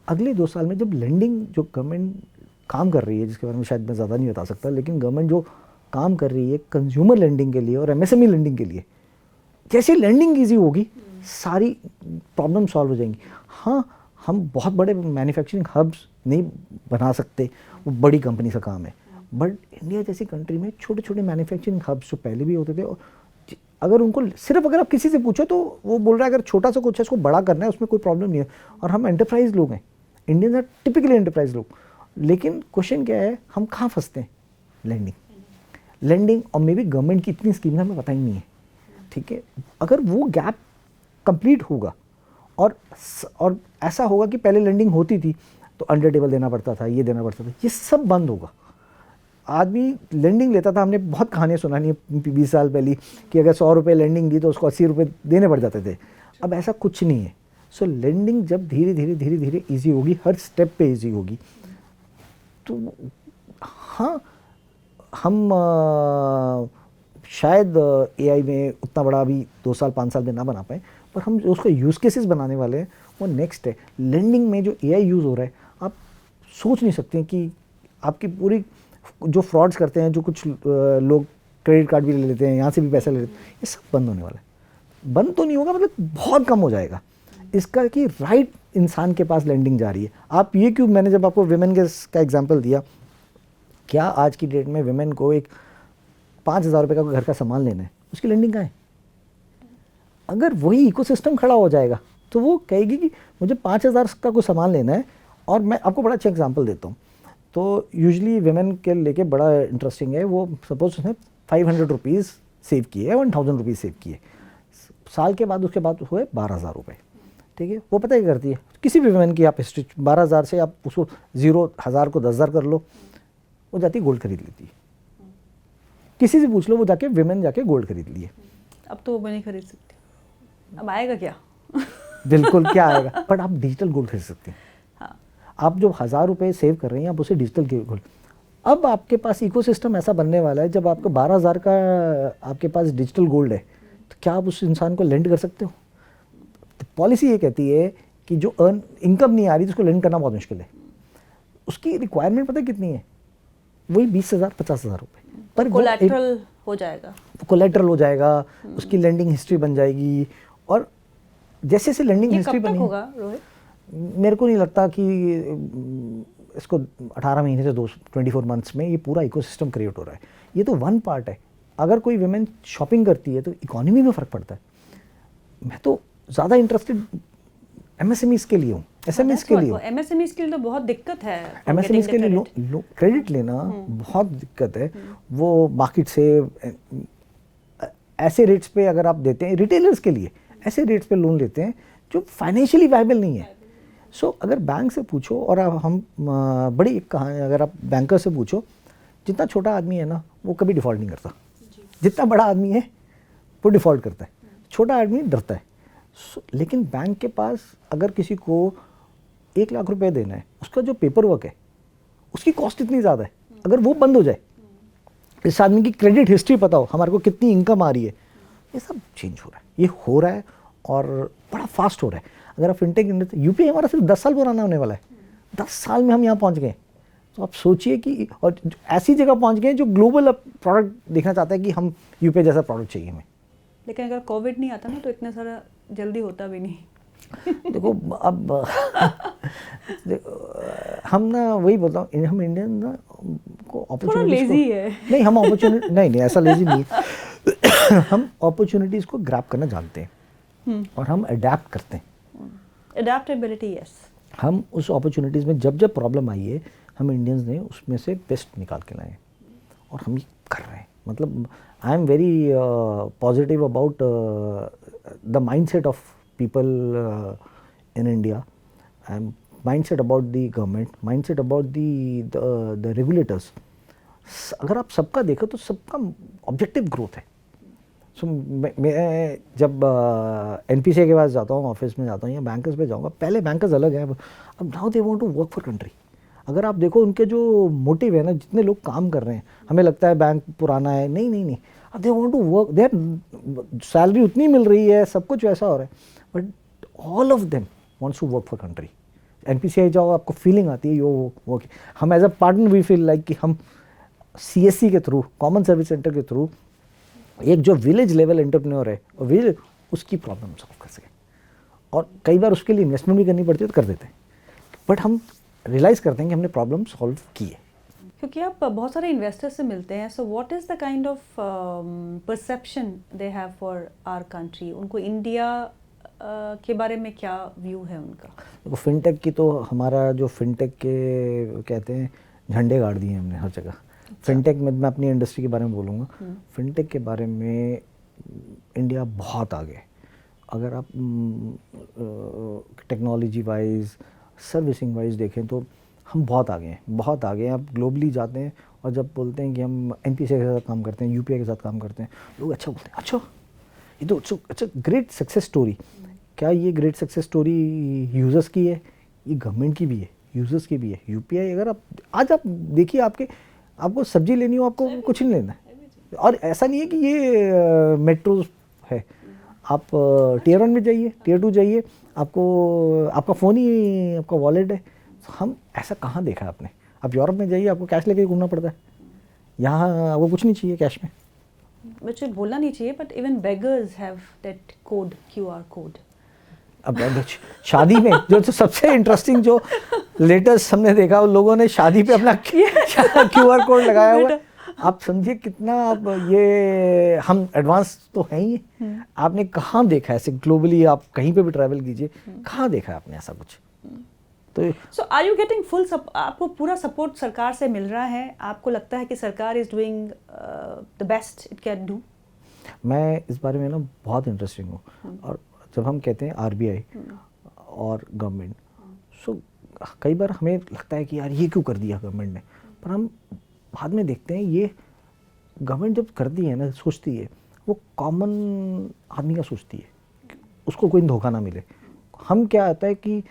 अगले 2 साल में जब लेंडिंग जो गवर्नमेंट काम कर रही है, जिसके बारे में शायद मैं ज़्यादा नहीं बता सकता, लेकिन गवर्नमेंट जो काम कर रही है कंज्यूमर लेंडिंग के लिए और एमएसएमई लेंडिंग के लिए, जैसे लेंडिंग ईजी होगी सारी प्रॉब्लम सॉल्व हो जाएंगी। हाँ, हम बहुत बड़े मैन्युफैक्चरिंग हब्स नहीं बना सकते, वो बड़ी कंपनी का काम है, बट इंडिया जैसी कंट्री में छोटे छोटे मैन्युफैक्चरिंग हब्स जो पहले भी होते थे, और अगर उनको सिर्फ अगर आप किसी से पूछो तो वो बोल रहा है अगर छोटा सा कुछ है उसको बड़ा करना है, उसमें कोई प्रॉब्लम नहीं है। और हम एंटरप्राइज लोग हैं, इंडियंस आर टिपिकली एंटरप्राइज लोग, लेकिन क्वेश्चन क्या है, हम कहाँ फंसते हैं? लेंडिंग और मे बी गवर्नमेंट की इतनी स्कीम हमें पता ही नहीं है, ठीक है। अगर वो गैप कंप्लीट होगा और ऐसा होगा कि पहले लेंडिंग होती थी तो अंडर टेबल देना पड़ता था, ये देना पड़ता था, ये सब बंद होगा। आदमी लेंडिंग लेता था, हमने बहुत कहानियाँ सुनानी है 20 साल पहले कि अगर 100 रुपये लेंडिंग दी तो उसको 80 रुपये देने पड़ जाते थे। अब ऐसा कुछ नहीं है। सो लेंडिंग जब धीरे धीरे ईजी होगी, हर स्टेप पे ईजी होगी, तो हाँ, हम शायद एआई में उतना बड़ा अभी 2 साल 5 साल में ना बना पाए, पर हम उसको यूज़ केसेस बनाने वाले हैं, वो नेक्स्ट है। लेंडिंग में जो एआई यूज़ हो रहा है, आप सोच नहीं सकते कि आपकी पूरी जो फ्रॉड्स करते हैं, जो कुछ लोग क्रेडिट कार्ड भी ले लेते हैं, यहाँ से भी पैसा ले लेते हैं, ये सब बंद होने वाला है। बंद तो नहीं होगा, मतलब बहुत कम हो जाएगा इसका कि राइट इंसान के पास लेंडिंग जा रही है। आप ये क्यों, मैंने जब आपको विमेन के का एग्जांपल दिया, क्या आज की डेट में विमेन को एक 5,000 रुपये का घर का सामान लेना है, उसकी लेंडिंग कहाँ है? अगर वही इकोसिस्टम खड़ा हो जाएगा तो वो कहेगी कि मुझे 5,000 का कोई सामान लेना है। और मैं आपको बड़ा अच्छा एग्जांपल देता हूँ, तो यूजुअली विमेन के लेके बड़ा इंटरेस्टिंग है, वो सपोज उसने 500 रुपीज़ सेव किए, 1000 रुपीज़ सेव किए, साल के बाद उसके बाद हुए 12,000 रुपये, ठीक है। वो पता ही करती है, किसी भी विमेन की आप हिस्ट्री 12,000 से आप उसको 1000 को 10,000 कर लो, वो जाती गोल्ड खरीद लेती है। किसी से पूछ लो, वो जाके विमेन जाके गोल्ड खरीद लिए। अब तो वो नहीं खरीद सकती, अब आएगा क्या? बिल्कुल क्या आएगा, बट आप डिजिटल गोल्ड खरीद सकते हैं। हाँ। आप जो 1000 रुपये सेव कर रहे हैं, आप उसे डिजिटल गोल्ड, अब आपके पास इकोसिस्टम ऐसा बनने वाला है, जब आपको 12,000 का आपके पास डिजिटल गोल्ड है, तो क्या आप उस इंसान को लेंड कर सकते हो? तो पॉलिसी ये कहती है कि जो अर्न इनकम नहीं आ रही तो उसको लेंड करना बहुत मुश्किल है। उसकी रिक्वायरमेंट पता है कितनी है? वही 20,000 50,000 रुपये पर कोलैटरल हो जाएगा, कोलैटरल हो जाएगा, उसकी लेंडिंग हिस्ट्री बन जाएगी। और जैसे से लेंडिंग हिस्ट्री बनी, होगा रोहित? मेरे को नहीं लगता कि इसको 18 महीने से 24 मंथ्स में ये पूरा इकोसिस्टम क्रिएट हो रहा है। ये तो वन पार्ट है। अगर कोई विमेन शॉपिंग करती है तो इकोनॉमी में फ़र्क पड़ता है। मैं तो ज़्यादा इंटरेस्टेड एमएसएमईज़ के लिए हूँ, एसएमईज़ के लिए हूँ। एमएसएमईज़ के लिए तो बहुत दिक्कत है, एमएसएमईज़ के लिए क्रेडिट लेना बहुत दिक्कत है। वो मार्केट से ऐसे रेट्स पे अगर आप देते हैं, रिटेलर्स के लिए ऐसे रेट्स पे लोन लेते हैं जो फाइनेंशियली वायबल नहीं है। सो अगर बैंक से पूछो, और हम बड़ी एक कहानी, अगर आप बैंकर से पूछो, जितना छोटा आदमी है ना वो कभी डिफ़ॉल्ट नहीं करता, जितना बड़ा आदमी है वो डिफ़ॉल्ट करता है, छोटा आदमी डरता है। लेकिन बैंक के पास अगर किसी को 1 लाख रुपए देना है, उसका जो पेपर वर्क है उसकी कॉस्ट इतनी ज़्यादा है, अगर वो बंद हो जाए, इस आदमी की क्रेडिट हिस्ट्री पता हो, हमारे को कितनी इनकम आ रही है, ये सब चेंज हो रहा है, ये हो रहा है और बड़ा फास्ट हो रहा है। अगर आप फिनटेक यूपीआई हमारा सिर्फ 10 साल पुराना होने वाला है, 10 साल में हम यहाँ पहुँच गए। तो आप सोचिए कि, और ऐसी जगह पहुँच गए जो ग्लोबल प्रोडक्ट देखना चाहता है कि हम यूपीआई जैसा प्रोडक्ट चाहिए हमें। लेकिन अगर कोविड नहीं आता ना तो इतना सारा जल्दी होता भी नहीं। देखो अब हम ना, वही बोलता हूँ, हम इंडियन ना को अपॉर्चुनिटीज लेजी है। नहीं, हम अपॉर्चुनिटी नहीं ऐसा लेजी नहीं है। हम अपॉर्चुनिटीज़ को ग्रैब करना जानते हैं और हम अडेप्ट करते हैं। Adaptability, yes. हम उस अपॉर्चुनिटीज़ में जब जब प्रॉब्लम आई है, हम इंडियंस ने उसमें से बेस्ट निकाल के लाए और हम ये कर रहे हैं। मतलब I am very positive about the mindset of people in India, and mindset about the government, mindset about the regulators. अगर आप सबका देखो तो सबका ऑब्जेक्टिव ग्रोथ है। सो मैं जब एनपीसीए के पास जाता हूँ, ऑफिस में जाता हूँ या बैंकर्स पे जाऊँगा, पहले बैंकर्स अलग हैं, अब now they want to work for country. अगर आप देखो उनके जो मोटिव है ना, जितने लोग काम कर रहे हैं, हमें लगता है बैंक पुराना है, नहीं, they want to work, their salary उतनी मिल रही है, सब कुछ वैसा हो रहा है, but all of them wants to work for country. NPCI जाओ, आपको फीलिंग आती है यो वो हम as a partner we feel like कि हम CSC के थ्रू, कॉमन सर्विस सेंटर के थ्रू एक जो विलेज लेवल एंटरप्रेन्योर है और विलेज उसकी प्रॉब्लम सॉल्व कर सके। और कई बार उसके लिए इन्वेस्टमेंट भी करनी पड़ती है तो कर देते हैं, बट हम रियलाइज करते हैं कि हमने प्रॉब्लम सॉल्व की है। क्योंकि आप बहुत सारे इन्वेस्टर्स से मिलते हैं, so what is the kind of perception they have for our country? उनको इंडिया के बारे में क्या व्यू है उनका? देखो फिनटेक की तो हमारा जो फिनटेक के कहते हैं झंडे गाड़ दिए हमने हर जगह। फिनटेक में मैं अपनी इंडस्ट्री के बारे में बोलूँगा, फिनटेक के बारे में इंडिया बहुत आगे है। अगर आप टेक्नोलॉजी वाइज, सर्विसिंग वाइज देखें तो हम बहुत आगे हैं, बहुत आगे हैं। आप ग्लोबली जाते हैं और जब बोलते हैं कि हम NPCI के साथ काम करते हैं, UPI के साथ काम करते हैं, लोग अच्छा बोलते हैं, अच्छा ये तो अच्छा ग्रेट सक्सेस स्टोरी। क्या ये ग्रेट सक्सेस स्टोरी यूज़र्स की है? ये गवर्नमेंट की भी है, यूज़र्स की भी है। UPI अगर आप आज आप देखिए, आपको सब्जी लेनी हो, आपको कुछ नहीं लेना है। और ऐसा नहीं है कि ये मेट्रो है, आप टियर 1 में जाइए, टियर 2 जाइए, आपको आपका फ़ोन ही आपका वॉलेट है। हम ऐसा कहाँ देखा है आपने? आप यूरोप में जाइए, आपको कैश लेके घूमना पड़ता है, यहाँ आपको कुछ नहीं चाहिए कैश में। मुझे बोलना नहीं चाहिए, but even beggars have that code, QR code. अब शादी में जो सबसे इंटरेस्टिंग जो लेटेस्ट हमने देखा, उन लोगों ने शादी पे अपना QR कोड लगाया हुआ है। आप समझिए कितना, आप ये हम एडवांस तो हैं ही। आपने कहाँ देखा है ऐसे ग्लोबली? आप कहीं पे भी ट्रैवल कीजिए, कहाँ देखा है आपने ऐसा कुछ? तो सो आर यू गेटिंग फुल, आपको पूरा सपोर्ट सरकार से मिल रहा है? आपको लगता है कि सरकार is doing the best it can do? मैं इस बारे में ना बहुत इंटरेस्टिंग हूँ। और जब हम कहते हैं RBI और गवर्नमेंट, सो कई बार हमें लगता है कि यार ये क्यों कर दिया गवर्नमेंट ने, पर हम बाद में देखते हैं ये गवर्नमेंट जब करती है ना, सोचती है वो कॉमन आदमी का सोचती है, उसको कोई धोखा ना मिले। हम क्या आता है कि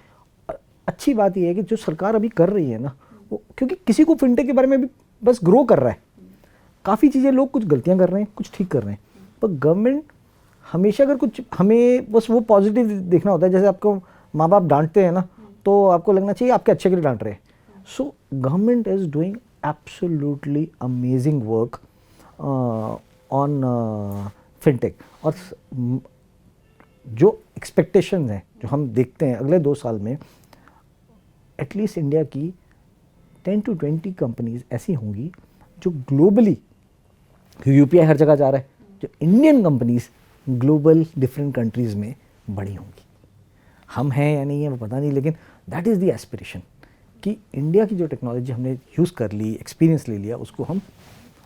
अच्छी बात यह है कि जो सरकार अभी कर रही है ना, वो क्योंकि किसी को फिनटेक के बारे में भी बस ग्रो कर रहा है, काफ़ी चीज़ें लोग कुछ गलतियां कर रहे हैं, कुछ ठीक कर रहे हैं, पर गवर्नमेंट हमेशा अगर कुछ, हमें बस वो पॉजिटिव देखना होता है। जैसे आपको माँ बाप डांटते हैं ना, तो आपको लगना चाहिए आपके अच्छे के लिए डांट रहे हैं। So government is doing absolutely amazing work on fintech. और जो एक्सपेक्टेशंस हैं, जो हम देखते हैं अगले 2 साल में, एटलीस्ट इंडिया की 10 to 20 कंपनीज ऐसी होंगी जो ग्लोबली, UPI हर जगह जा रहा है, जो Indian companies global different countries में बड़ी होंगी। हम हैं या नहीं है वो पता नहीं, लेकिन दैट इज़ द एस्पिरेशन कि इंडिया की जो टेक्नोलॉजी हमने यूज़ कर ली, एक्सपीरियंस ले लिया, उसको हम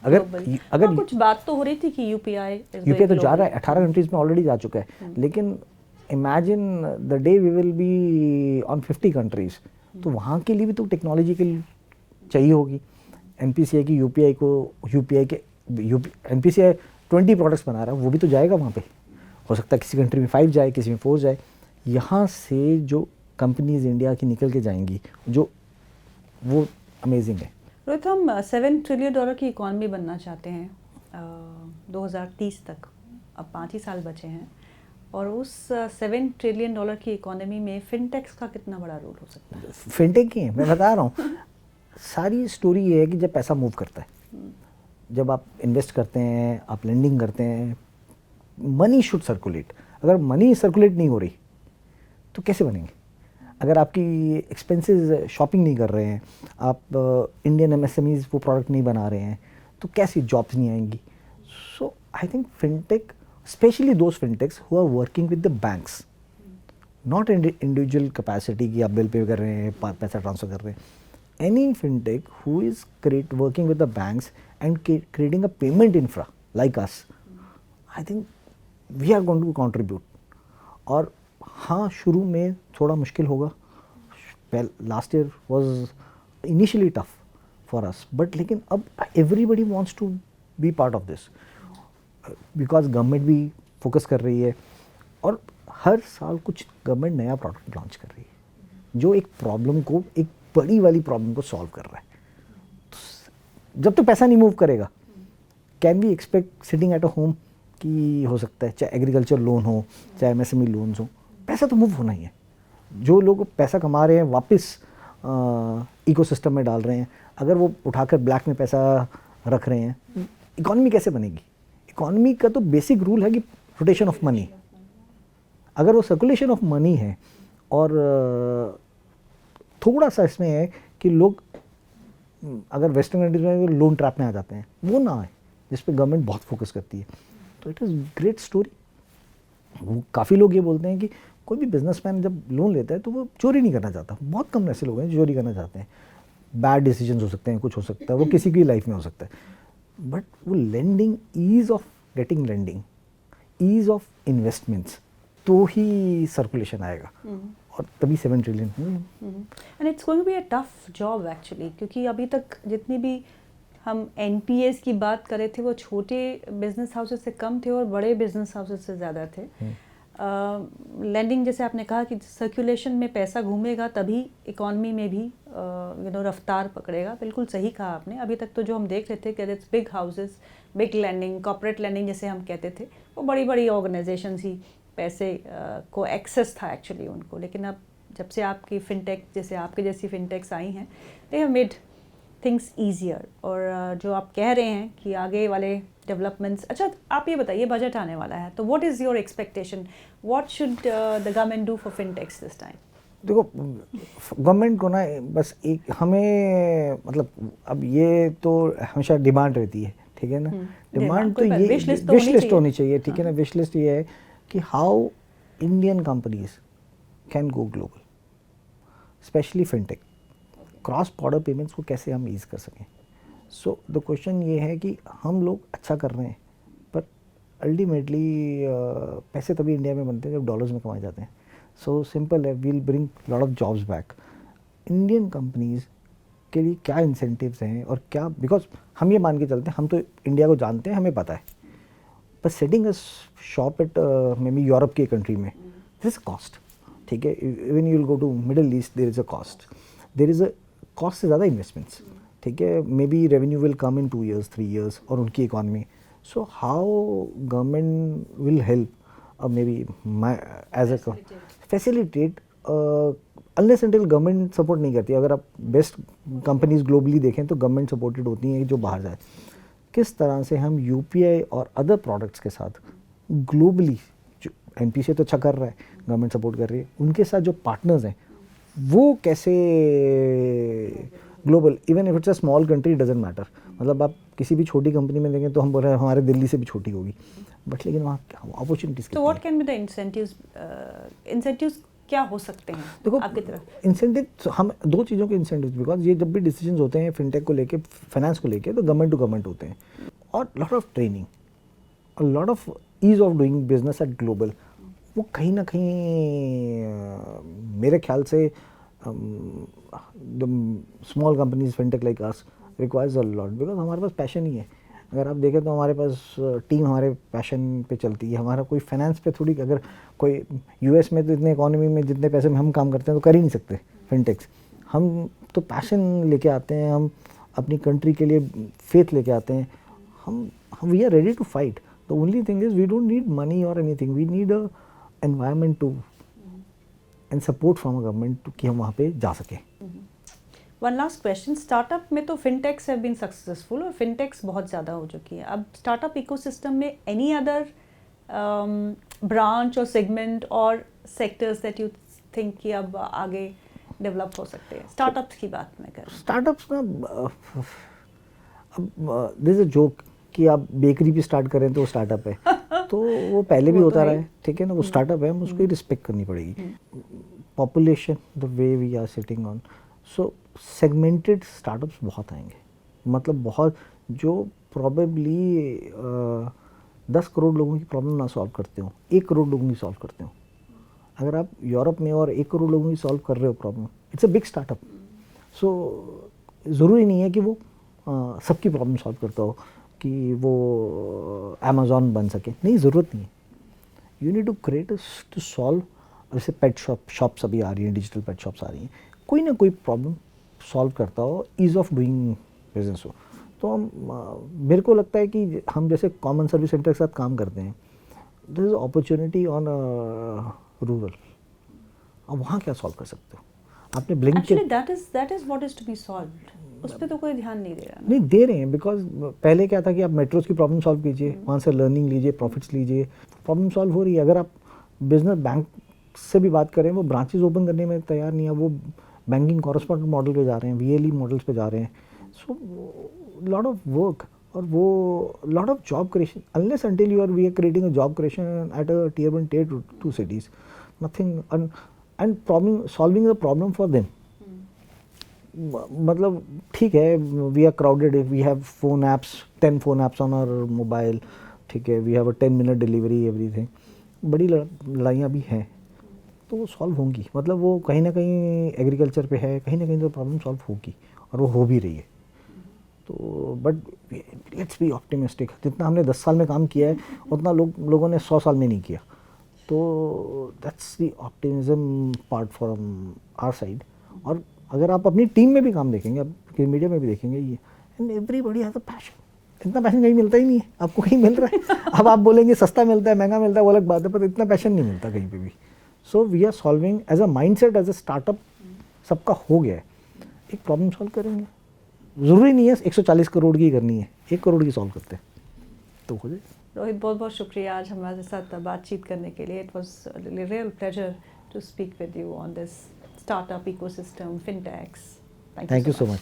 अगर कुछ बात तो हो रही थी कि UPI तो जा रहा है, 18 कंट्रीज़ में ऑलरेडी जा चुका है, लेकिन imagine the day we will be on 50 countries, तो वहाँ के लिए भी तो टेक्नोलॉजी के लिए चाहिए होगी। NPCI की UPI के NPCI 20 प्रोडक्ट्स बना रहा है, वो भी तो जाएगा वहाँ पे। हो सकता है किसी कंट्री में 5 जाए, किसी में 4 जाए। यहाँ से जो कंपनीज इंडिया की निकल के जाएंगी, जो वो अमेजिंग है। रोहित, हम $7 ट्रिलियन की इकॉनमी बनना चाहते हैं 2030 तक। अब 5 ही साल बचे हैं, और उस $7 ट्रिलियन की इकोनॉमी में फिनटेक्स का कितना बड़ा रोल हो सकता है? फिनटेक की मैं बता रहा हूँ, सारी स्टोरी ये है कि जब पैसा मूव करता है, जब आप इन्वेस्ट करते हैं, आप लेंडिंग करते हैं, मनी शुड सर्कुलेट। अगर मनी सर्कुलेट नहीं हो रही तो कैसे बनेंगे? अगर आपकी एक्सपेंसेस शॉपिंग नहीं कर रहे हैं, आप इंडियन MSMEs वो प्रोडक्ट नहीं बना रहे हैं, तो कैसी जॉब्स नहीं आएंगी? So I think fintech, especially those fintechs who are working with the banks, not individual capacity कि आप बिल पे कर रहे हैं, पैसा ट्रांसफर कर रहे हैं. Any fintech who is working with the banks and creating a payment infra like us, I think we are going to contribute. और हाँ, शुरू में थोड़ा मुश्किल होगा. Last year was initially tough for us, but लेकिन अब everybody wants to be part of this. Because government भी फोकस कर रही है और हर साल कुछ गवर्नमेंट नया प्रोडक्ट लॉन्च कर रही है जो एक प्रॉब्लम को, एक बड़ी वाली प्रॉब्लम को सॉल्व कर रहा है. तो जब तक पैसा नहीं मूव करेगा, can we expect sitting at a home कि हो सकता है चाहे एग्रीकल्चर लोन हो, चाहे MSME लोन्स हो, पैसा तो मूव होना ही है. जो लोग पैसा कमा रहे हैं वापस इकोसिस्टम में डाल रहे हैं, अगर वो उठाकर ब्लैक में पैसा रख रहे हैं, इकॉनमी कैसे बनेगी? इकॉनमी का तो बेसिक रूल है कि रोटेशन ऑफ मनी। अगर वो सर्कुलेशन ऑफ मनी है और थोड़ा सा इसमें है कि लोग अगर वेस्टर्न कंट्रीज में लोन ट्रैप में आ जाते हैं, वो ना आए, जिस पे गवर्नमेंट बहुत फोकस करती है, तो इट इज़ ग्रेट स्टोरी। वो काफ़ी लोग ये बोलते हैं कि कोई भी बिजनेसमैन जब लोन लेता है तो वो चोरी नहीं करना चाहता। बहुत कम ऐसे लोग हैं जो चोरी करना चाहते हैं। बैड डिसीजंस हो सकते हैं, कुछ हो सकता है, वो किसी की लाइफ में हो सकता है, बट वो lending, ease of getting lending, ease of investments, तो ही सर्कुलेशन आएगा और तभी 7 trillion. And it's going to be a tough job actually, क्योंकि अभी तक जितनी भी हम एनपीएस की बात कर रहे थे वो छोटे बिजनेस हाउसेस से कम थे और बड़े बिजनेस हाउसेस से ज़्यादा थे। लैंडिंग जैसे आपने कहा कि सर्कुलेशन में पैसा घूमेगा तभी इकॉनमी में भी रफ्तार पकड़ेगा। बिल्कुल सही कहा आपने। अभी तक तो जो हम देख रहे थे कि it's big houses, big lending, corporate lending जैसे हम कहते थे, वो बड़ी बड़ी ऑर्गेनाइजेशंस ही पैसे को एक्सेस था एक्चुअली उनको। लेकिन अब जब से आपकी फिनटेक, जैसे आपके जैसी फिनटेक्स आई हैं, they have made things easier. और जो आप कह रहे हैं कि आगे वाले डेवलपमेंट्स, अच्छा आप ये बताइए, बजट आने वाला है तो what is your expectation, what should the government do for फिनटेक्स this time? देखो, गवर्नमेंट को ना बस एक हमें मतलब, अब ये तो हमेशा डिमांड रहती है, ठीक है ना। डिमांड तो ये विश लिस्ट होनी चाहिए, ठीक है ना। विश लिस्ट ये है कि how Indian companies can go global, specially fintech, cross border payments को कैसे हम ईज कर सकें। सो द क्वेश्चन ये है कि हम लोग अच्छा कर रहे हैं, पर अल्टीमेटली पैसे तभी इंडिया में बनते हैं जब डॉलर्स में कमाए जाते हैं। सो सिंपल है, we'll bring lot of jobs back. Indian companies के लिए क्या इंसेंटिव्स हैं और क्या, बिकॉज हम ये मान के चलते हैं, हम तो इंडिया को जानते हैं, हमें पता है, पर setting a shop at maybe Europe की कंट्री में, दिस इज कॉस्ट, ठीक है। Even you will go to Middle East, there is a cost, there is a cost से ज़्यादा इन्वेस्टमेंट्स, ठीक है। Maybe revenue will come in 2 years 3 years और उनकी इकॉनमी। So how government will help maybe as a facilitate, unless until government support नहीं करती। अगर आप बेस्ट कंपनीज ग्लोबली देखें तो गवर्नमेंट सपोर्टेड होती हैं जो बाहर जाए। किस तरह से हम यूपीआई और अदर प्रोडक्ट्स के साथ ग्लोबली, जो एनपीसी तो अच्छा कर रहा है, गवर्नमेंट सपोर्ट कर रही है, उनके साथ जो पार्टनर्स हैं वो कैसे global, even if it's a small country, doesn't matter. मतलब आप किसी भी छोटी कंपनी में देखें तो हम बोल रहे हैं हमारे दिल्ली से भी छोटी होगी, बट लेकिन वहाँ अपॉर्चुनिटीज़। तो what can be the incentives, incentives क्या हो सकते हैं? देखो, आपकी तरफ इंसेंटिव, हम 2 चीज़ों के इंसेंटिव्स, बिकॉज ये जब भी डिसीजंस होते हैं फिनटेक को लेके, फाइनेंस को लेके, तो गवर्नमेंट टू गवर्नमेंट होते हैं, और लॉट ऑफ ट्रेनिंग और lot of ease of doing business at global. वो कहीं ना कहीं मेरे ख्याल से small companies fintech like us requires a lot, because हमारे पास पैशन ही है। अगर आप देखें तो हमारे पास टीम हमारे पैशन पे चलती है, हमारा कोई फाइनेंस पे थोड़ी। अगर कोई यूएस में तो इतने इकोनॉमी में जितने पैसे में हम काम करते हैं तो कर ही नहीं सकते फिनटेक्स। हम तो पैशन लेके आते हैं, हम अपनी कंट्री के लिए फेथ लेके आते हैं, हम we are ready to fight. The only thing is we don't need money और anything, we need a environment to and support from a government कि हम वहाँ पे जा सकें। वन लास्ट क्वेश्चन, स्टार्टअप में तो फिनटेक्स हैव बीन सक्सेसफुल और फिनटेक्स बहुत ज़्यादा हो चुकी है। अब स्टार्टअप इकोसिस्टम में एनी अदर ब्रांच और सेगमेंट और सेक्टर्स दैट यू थिंक कि अब आगे डेवलप हो सकते हैं? स्टार्टअप्स की बात मैं कर रही हूँ। स्टार्टअप्स ना, अब दिस इज अ जोक कि आप बेकरी भी स्टार्ट करें तो स्टार्टअप है, तो वो पहले भी होता रहा है, ठीक है ना, वो स्टार्टअप है, हम उसको रिस्पेक्ट करनी पड़ेगी। Population, the way we are sitting on, so segmented startups बहुत आएंगे, मतलब बहुत, जो प्रॉबेबली 10 करोड़ लोगों की प्रॉब्लम ना सॉल्व करते हो, 1 करोड़ लोगों की सॉल्व करते हो। अगर आप यूरोप में और 1 करोड़ लोगों की सॉल्व कर रहे हो problem, it's a big startup. So ज़रूरी नहीं है कि वो सबकी प्रॉब्लम सॉल्व करता हो, कि वो अमेज़ॉन बन सके, नहीं, ज़रूरत नहीं है। You need to create to solve. जैसे पेट शॉप्स अभी आ रही हैं, डिजिटल पेट शॉप्स आ रही हैं, कोई ना कोई प्रॉब्लम सॉल्व करता हो, ईज़ ऑफ डूइंग बिजनेस हो। तो हम मेरे को लगता है कि हम जैसे कॉमन सर्विस सेंटर के साथ काम करते हैं, this is opportunity on rural, अब वहाँ क्या सॉल्व कर सकते हो? आपने Blink actually that is what is to be solved, उस पे तो कोई ध्यान नहीं दे रहा ना। नहीं दे रहे हैं, बिकॉज पहले क्या था कि आप मेट्रोज की प्रॉब्लम सॉल्व कीजिए, वहाँ से लर्निंग लीजिए, प्रॉफिट्स लीजिए, प्रॉब्लम सॉल्व हो रही है। अगर आप बिजनेस बैंक से भी बात करें, वो ब्रांचेस ओपन करने में तैयार नहीं है, वो बैंकिंग कॉरेस्पॉन्डेंट मॉडल पे जा रहे हैं, वीएलई मॉडल्स पे जा रहे हैं। सो लॉट ऑफ वर्क और वो lot of job creation, unless until you are we are creating a job creation at a tier 1 tier 2 cities, nothing and problem solving the problem for them. मतलब ठीक है, we are crowded, we have phone apps, 10 phone apps on our mobile, ठीक है, we have a 10-minute delivery everything, बड़ी लड़ाइयाँ भी हैं, तो वो सॉल्व होंगी। मतलब वो कहीं ना कहीं एग्रीकल्चर पे है, कहीं ना कहीं तो प्रॉब्लम सॉल्व होगी और वो हो भी रही है। तो बट लेट्स बी ऑप्टिमिस्टिक, जितना हमने 10 साल में काम किया है उतना लोगों ने 100 साल में नहीं किया। तो that's the optimism part from our side. और अगर आप अपनी टीम में भी काम देखेंगे, आप मीडिया में भी देखेंगे, ये and everybody has a passion. इतना पैशन कहीं मिलता ही नहीं है, आपको कहीं मिल रहा है। अब आप बोलेंगे सस्ता मिलता है, महंगा मिलता है, वो अलग बात है, पर इतना पैशन नहीं मिलता कहीं पे भी। So we are solving as a mindset, as a startup, सबका हो गया है, एक प्रॉब्लम सॉल्व करेंगे। ज़रूरी नहीं है 140 करोड़ की करनी है, 1 करोड़ की सॉल्व करते हैं तो हो जाए। रोहित, बहुत बहुत शुक्रिया आज हमारे साथ बातचीत करने के लिए। It was real pleasure to speak with you on this startup ecosystem, fintechs. Thank you so much.